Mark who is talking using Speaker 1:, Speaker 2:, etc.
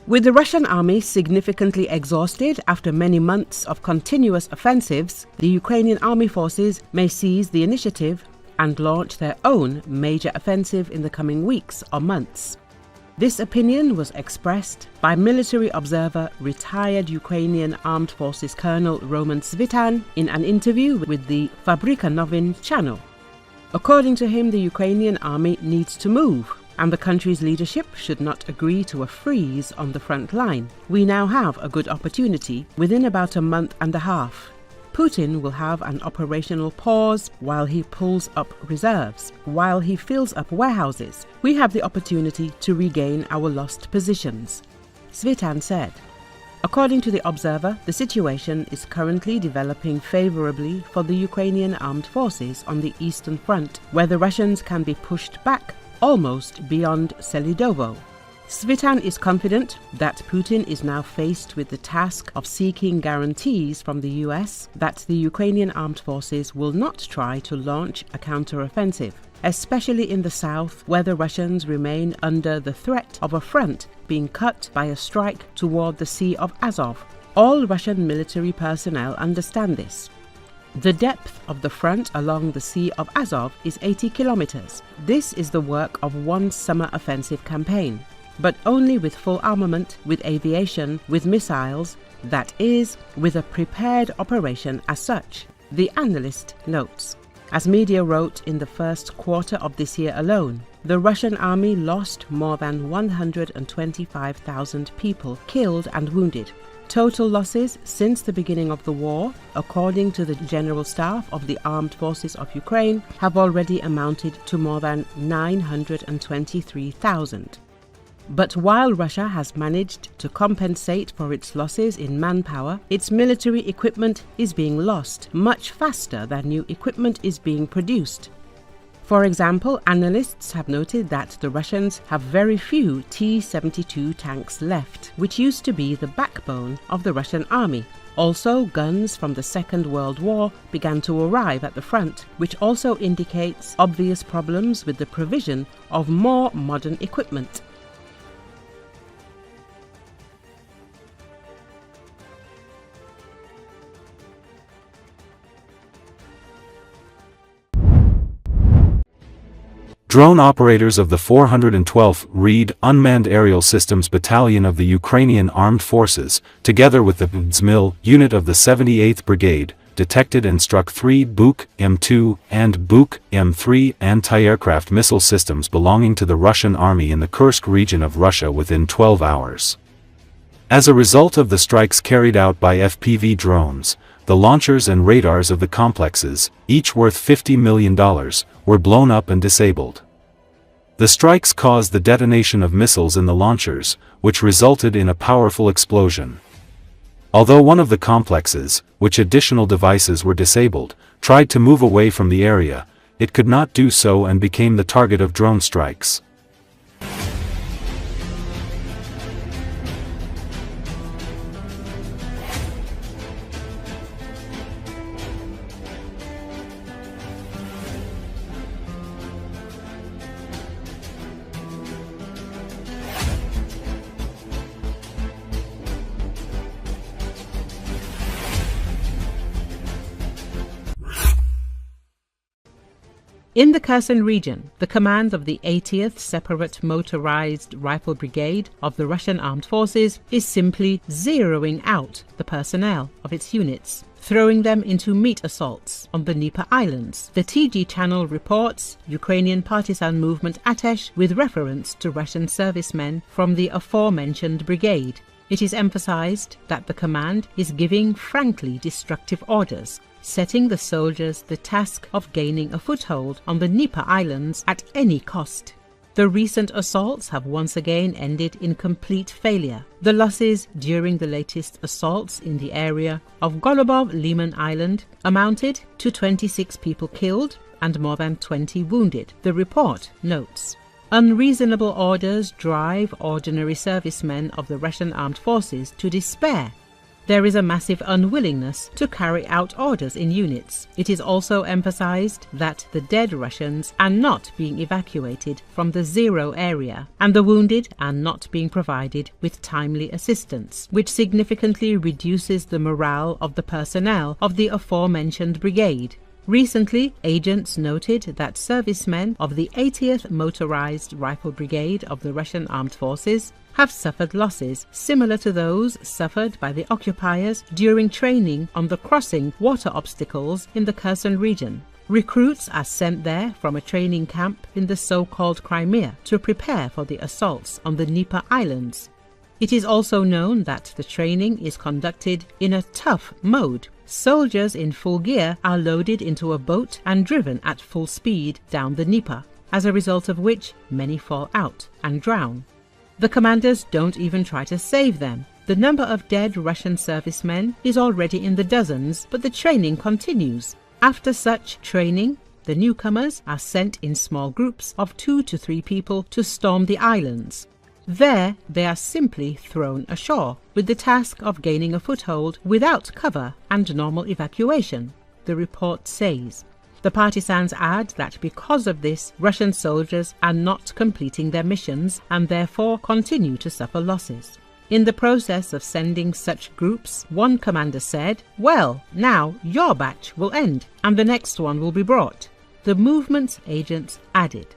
Speaker 1: With the Russian army significantly exhausted after many months of continuous offensives, the Ukrainian army forces may seize the initiative and launch their own major offensive in the coming weeks or months. This opinion was expressed by military observer, retired Ukrainian Armed Forces Colonel Roman Svitan in an interview with the Fabrika Novin channel. According to him, the Ukrainian army needs to move, and the country's leadership should not agree to a freeze on the front line. We now have a good opportunity within about a month and a half. Putin will have an operational pause while he pulls up reserves, while he fills up warehouses. We have the opportunity to regain our lost positions, Svitan said. According to the Observer, the situation is currently developing favorably for the Ukrainian Armed Forces on the Eastern Front, where the Russians can be pushed back almost beyond Selidovo. Svitan is confident that Putin is now faced with the task of seeking guarantees from the US that the Ukrainian armed forces will not try to launch a counteroffensive, especially in the south, where the Russians remain under the threat of a front being cut by a strike toward the Sea of Azov. All Russian military personnel understand this. The depth of the front along the Sea of Azov is 80 kilometers. This is the work of one summer offensive campaign, but only with full armament, with aviation, with missiles, that is, with a prepared operation as such, the analyst notes. As media wrote, in the first quarter of this year alone, the Russian army lost more than 125,000 people killed and wounded. Total losses since the beginning of the war, according to the General Staff of the Armed Forces of Ukraine, have already amounted to more than 923,000. But while Russia has managed to compensate for its losses in manpower, its military equipment is being lost much faster than new equipment is being produced. For example, analysts have noted that the Russians have very few T-72 tanks left, which used to be the backbone of the Russian army. Also, guns from the Second World War began to arrive at the front, which also indicates obvious problems with the provision of more modern equipment.
Speaker 2: Drone operators of the 412th Reed Unmanned Aerial Systems Battalion of the Ukrainian Armed Forces, together with the Bzmil unit of the 78th Brigade, detected and struck 3 Buk M2 and Buk M3 anti-aircraft missile systems belonging to the Russian army in the Kursk region of Russia within 12 hours. As a result of the strikes carried out by FPV drones, the launchers and radars of the complexes, each worth $50 million, were blown up and disabled. The strikes caused the detonation of missiles in the launchers, which resulted in a powerful explosion. Although one of the complexes, which additional devices were disabled, tried to move away from the area, it could not do so and became the target of drone strikes.
Speaker 1: In the Kherson region, the command of the 80th Separate Motorized Rifle Brigade of the Russian Armed Forces is simply zeroing out the personnel of its units, throwing them into meat assaults on the Dnieper Islands. The TG channel reports Ukrainian partisan movement Atesh with reference to Russian servicemen from the aforementioned brigade. It is emphasized that the command is giving frankly destructive orders, setting the soldiers the task of gaining a foothold on the Dnieper Islands at any cost. The recent assaults have once again ended in complete failure. The losses during the latest assaults in the area of Golubov-Liman Island amounted to 26 people killed and more than 20 wounded, the report notes. Unreasonable orders drive ordinary servicemen of the Russian armed forces to despair. There is a massive unwillingness to carry out orders in units. It is also emphasized that the dead Russians are not being evacuated from the zero area, and the wounded are not being provided with timely assistance, which significantly reduces the morale of the personnel of the aforementioned brigade. Recently, agents noted that servicemen of the 80th Motorized Rifle Brigade of the Russian Armed Forces have suffered losses similar to those suffered by the occupiers during training on the crossing water obstacles in the Kherson region. Recruits are sent there from a training camp in the so-called Crimea to prepare for the assaults on the Dnieper Islands. It is also known that the training is conducted in a tough mode. Soldiers in full gear are loaded into a boat and driven at full speed down the Dnieper, as a result of which many fall out and drown. The commanders don't even try to save them. The number of dead Russian servicemen is already in the dozens, but the training continues. After such training, the newcomers are sent in small groups of 2 to 3 people to storm the islands. There, they are simply thrown ashore, with the task of gaining a foothold without cover and normal evacuation, the report says. The partisans add that because of this, Russian soldiers are not completing their missions and therefore continue to suffer losses. In the process of sending such groups, one commander said, "Well, now your batch will end and the next one will be brought." The movement's agents added,